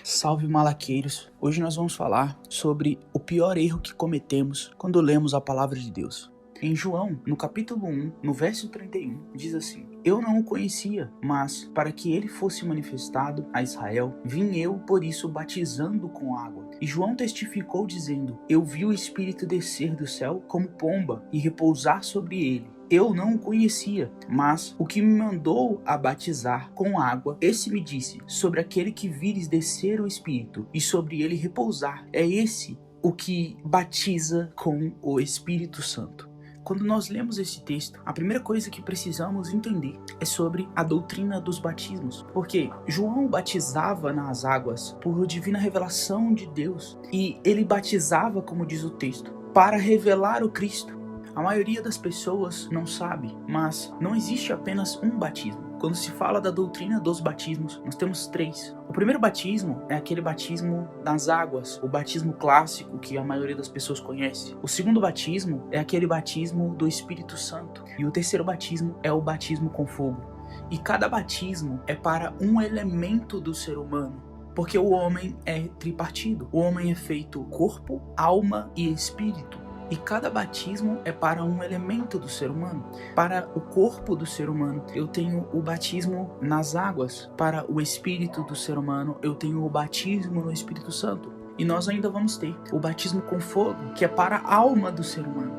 Salve malaqueiros! Hoje nós vamos falar sobre o pior erro que cometemos quando lemos a palavra de Deus. Em João, no capítulo 1, no verso 31, diz assim: Eu não o conhecia, mas para que ele fosse manifestado a Israel, vim eu por isso batizando com água. E João testificou dizendo: Eu vi o Espírito descer do céu como pomba e repousar sobre ele. Eu não o conhecia, mas o que me mandou a batizar com água, esse me disse: sobre aquele que vires descer o Espírito e sobre ele repousar, é esse o que batiza com o Espírito Santo. Quando nós lemos esse texto, a primeira coisa que precisamos entender é sobre a doutrina dos batismos. Porque João batizava nas águas por divina revelação de Deus. E ele batizava, como diz o texto, para revelar o Cristo. A maioria das pessoas não sabe, mas não existe apenas um batismo. Quando se fala da doutrina dos batismos, nós temos três. O primeiro batismo é aquele batismo nas águas, o batismo clássico que a maioria das pessoas conhece. O segundo batismo é aquele batismo do Espírito Santo. E o terceiro batismo é o batismo com fogo. E cada batismo é para um elemento do ser humano. Porque o homem é tripartido. O homem é feito corpo, alma e espírito. E cada batismo é para um elemento do ser humano. Para o corpo do ser humano, eu tenho o batismo nas águas. Para o espírito do ser humano, eu tenho o batismo no Espírito Santo. E nós ainda vamos ter o batismo com fogo, que é para a alma do ser humano.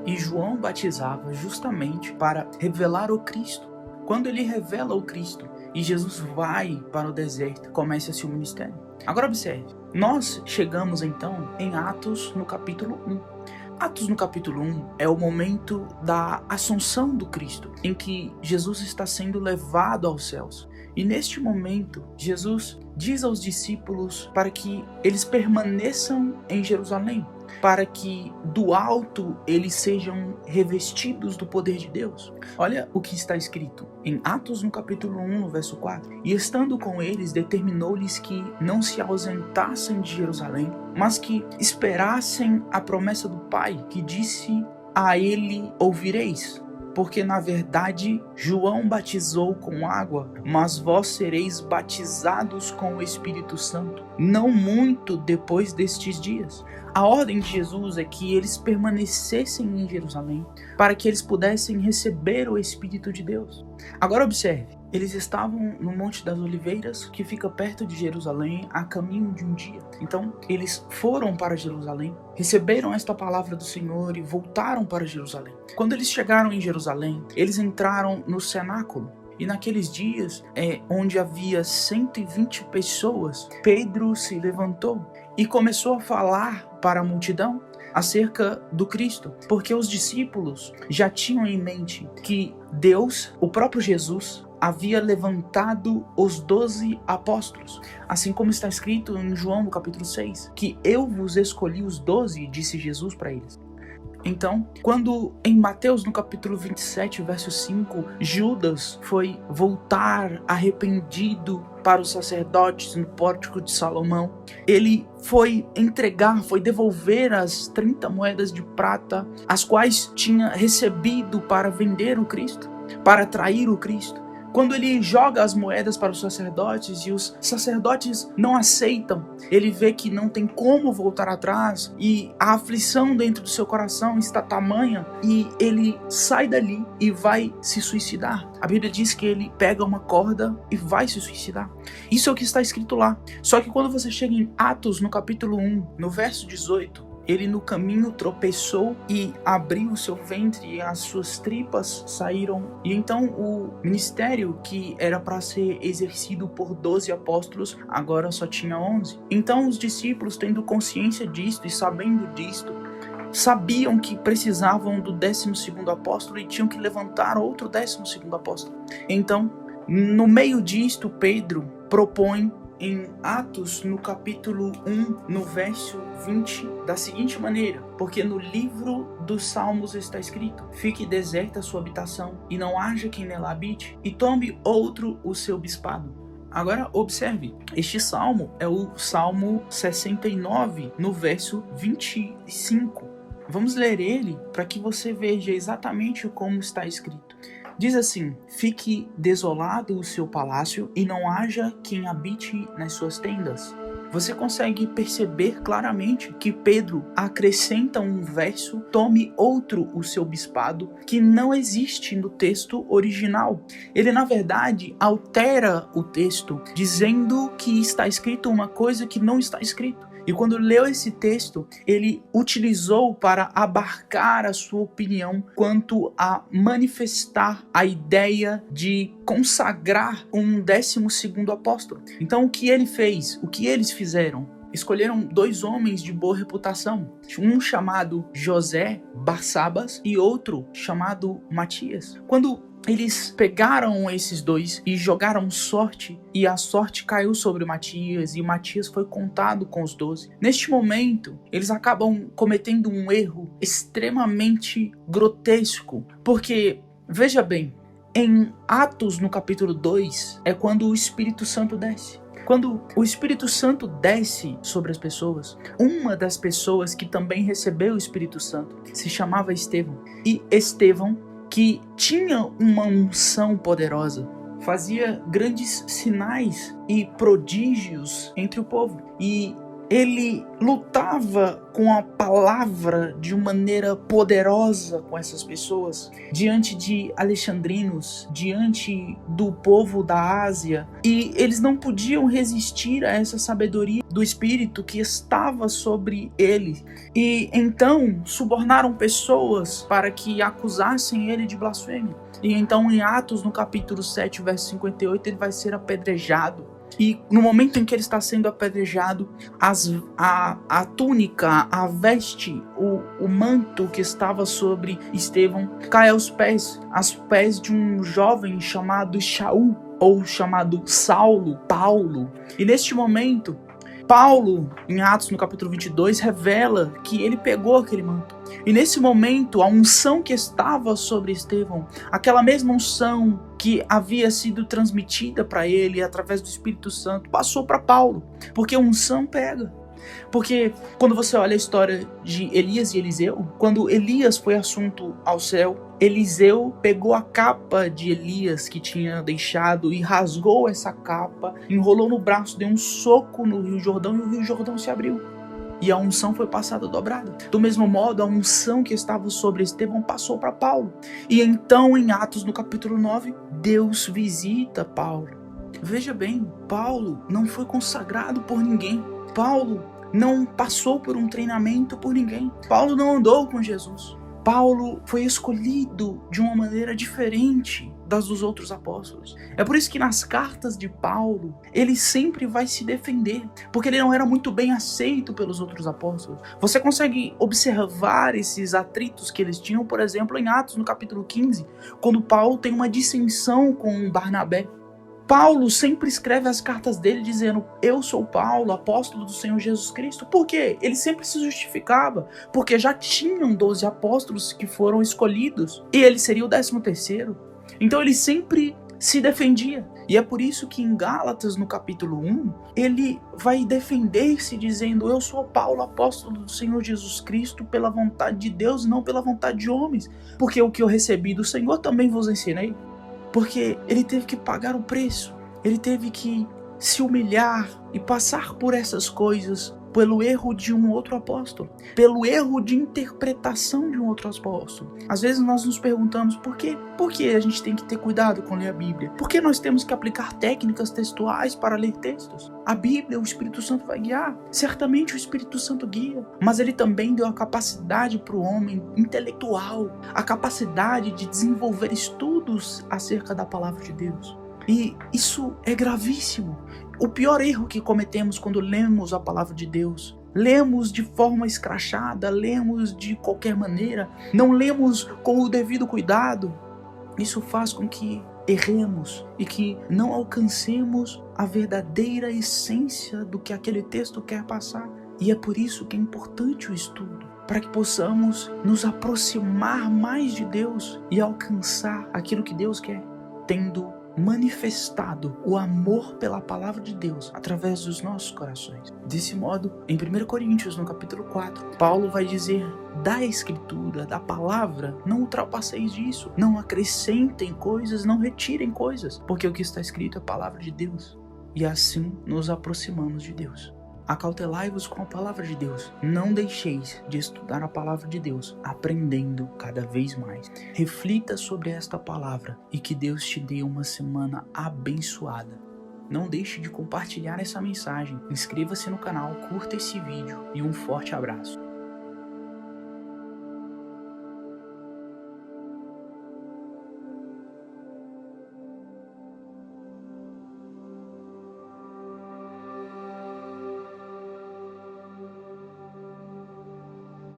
E João batizava justamente para revelar o Cristo. Quando ele revela o Cristo e Jesus vai para o deserto, começa-se o ministério. Agora observe, nós chegamos então em Atos no capítulo 1. Atos no capítulo 1 é o momento da assunção do Cristo, em que Jesus está sendo levado aos céus. E neste momento, Jesus diz aos discípulos para que eles permaneçam em Jerusalém, para que do alto eles sejam revestidos do poder de Deus. Olha o que está escrito em Atos no capítulo 1, no verso 4. E estando com eles, determinou-lhes que não se ausentassem de Jerusalém, mas que esperassem a promessa do Pai, que disse: a ele ouvireis. Porque na verdade João batizou com água, mas vós sereis batizados com o Espírito Santo, não muito depois destes dias. A ordem de Jesus é que eles permanecessem em Jerusalém, para que eles pudessem receber o Espírito de Deus. Agora observe, eles estavam no Monte das Oliveiras, que fica perto de Jerusalém, a caminho de um dia. Então, eles foram para Jerusalém, receberam esta palavra do Senhor e voltaram para Jerusalém. Quando eles chegaram em Jerusalém, eles entraram no cenáculo. E naqueles dias, onde havia 120 pessoas, Pedro se levantou e começou a falar para a multidão acerca do Cristo, porque os discípulos já tinham em mente que Deus, o próprio Jesus, havia levantado os 12 apóstolos, assim como está escrito em João no capítulo 6, que eu vos escolhi os 12, disse Jesus para eles. Então, quando em Mateus no capítulo 27, verso 5, Judas foi voltar arrependido para os sacerdotes no pórtico de Salomão, ele foi devolver as 30 moedas de prata, as quais tinha recebido para vender o Cristo, para trair o Cristo. Quando ele joga as moedas para os sacerdotes e os sacerdotes não aceitam, ele vê que não tem como voltar atrás e a aflição dentro do seu coração está tamanha e ele sai dali e vai se suicidar. A Bíblia diz que ele pega uma corda e vai se suicidar. Isso é o que está escrito lá. Só que quando você chega em Atos, no capítulo 1, no verso 18, ele no caminho tropeçou e abriu o seu ventre e as suas tripas saíram. E então o ministério que era para ser exercido por 12 apóstolos, agora só tinha 11. Então os discípulos, tendo consciência disto e sabendo disto, sabiam que precisavam do 12º apóstolo e tinham que levantar outro 12º apóstolo. Então, no meio disto, Pedro propõe em Atos, no capítulo 1, no verso 20, da seguinte maneira: porque no livro dos Salmos está escrito: fique deserta a sua habitação, e não haja quem nela habite, e tome outro o seu bispado. Agora observe, este salmo é o Salmo 69, no verso 25. Vamos ler ele para que você veja exatamente como está escrito. Diz assim: fique desolado o seu palácio e não haja quem habite nas suas tendas. Você consegue perceber claramente que Pedro acrescenta um verso, tome outro o seu bispado, que não existe no texto original. Ele, na verdade, altera o texto, dizendo que está escrito uma coisa que não está escrito. E quando leu esse texto, ele utilizou para abarcar a sua opinião quanto a manifestar a ideia de consagrar um 12º apóstolo. Então o que ele fez? O que eles fizeram? Escolheram 2 homens de boa reputação, um chamado José Barsabas e outro chamado Matias. Quando eles pegaram esses 2 e jogaram sorte, e a sorte caiu sobre Matias, e Matias foi contado com os 12. Neste momento, eles acabam cometendo um erro extremamente grotesco, porque, veja bem, em Atos, no capítulo 2, é quando o Espírito Santo desce. Quando o Espírito Santo desce sobre as pessoas, uma das pessoas que também recebeu o Espírito Santo se chamava Estevão. E Estevão, que tinha uma unção poderosa, fazia grandes sinais e prodígios entre o povo. E ele lutava com a palavra de uma maneira poderosa com essas pessoas, diante de alexandrinos, diante do povo da Ásia, e eles não podiam resistir a essa sabedoria do Espírito que estava sobre ele, e então subornaram pessoas para que acusassem ele de blasfêmia. E então em Atos, no capítulo 7, verso 58, ele vai ser apedrejado. E no momento em que ele está sendo apedrejado, a túnica, a veste, o manto que estava sobre Estevão cai aos pés de um jovem chamado Shaul, ou chamado Saulo, Paulo. E neste momento, Paulo, em Atos, no capítulo 22, revela que ele pegou aquele manto. E nesse momento, a unção que estava sobre Estevão, aquela mesma unção que havia sido transmitida para ele através do Espírito Santo, passou para Paulo. Porque a unção pega. Porque quando você olha a história de Elias e Eliseu, quando Elias foi assunto ao céu, Eliseu pegou a capa de Elias que tinha deixado e rasgou essa capa, enrolou no braço, deu um soco no Rio Jordão e o Rio Jordão se abriu. E a unção foi passada dobrada. Do mesmo modo, a unção que estava sobre Estevão passou para Paulo. E então, em Atos, no capítulo 9, Deus visita Paulo. Veja bem, Paulo não foi consagrado por ninguém. Paulo não passou por um treinamento por ninguém. Paulo não andou com Jesus. Paulo foi escolhido de uma maneira diferente das dos outros apóstolos. É por isso que nas cartas de Paulo, ele sempre vai se defender, porque ele não era muito bem aceito pelos outros apóstolos. Você consegue observar esses atritos que eles tinham, por exemplo, em Atos, no capítulo 15, quando Paulo tem uma dissensão com Barnabé. Paulo sempre escreve as cartas dele dizendo: eu sou Paulo, apóstolo do Senhor Jesus Cristo. Por quê? Ele sempre se justificava, porque já tinham 12 apóstolos que foram escolhidos, e ele seria o 13º. Então ele sempre se defendia. E é por isso que em Gálatas, no capítulo 1, ele vai defender-se dizendo: eu sou Paulo, apóstolo do Senhor Jesus Cristo, pela vontade de Deus e não pela vontade de homens. Porque o que eu recebi do Senhor também vos ensinei. Porque ele teve que pagar o preço, ele teve que se humilhar e passar por essas coisas pelo erro de um outro apóstolo, pelo erro de interpretação de um outro apóstolo. Às vezes nós nos perguntamos por quê? Por que a gente tem que ter cuidado com ler a Bíblia? Por que nós temos que aplicar técnicas textuais para ler textos? A Bíblia, o Espírito Santo vai guiar. Certamente o Espírito Santo guia, mas ele também deu a capacidade para o homem intelectual, a capacidade de desenvolver estudos acerca da palavra de Deus. E isso é gravíssimo. O pior erro que cometemos quando lemos a palavra de Deus, lemos de forma escrachada, lemos de qualquer maneira, não lemos com o devido cuidado, isso faz com que erremos e que não alcancemos a verdadeira essência do que aquele texto quer passar. E é por isso que é importante o estudo, para que possamos nos aproximar mais de Deus e alcançar aquilo que Deus quer, tendo manifestado o amor pela palavra de Deus através dos nossos corações. Desse modo, em 1 Coríntios, no capítulo 4, Paulo vai dizer: da escritura, da palavra, não ultrapasseis disso, não acrescentem coisas, não retirem coisas, porque o que está escrito é a palavra de Deus. E assim nos aproximamos de Deus. Acautelai-vos com a palavra de Deus. Não deixeis de estudar a palavra de Deus, aprendendo cada vez mais. Reflita sobre esta palavra e que Deus te dê uma semana abençoada. Não deixe de compartilhar essa mensagem. Inscreva-se no canal, curta esse vídeo e um forte abraço.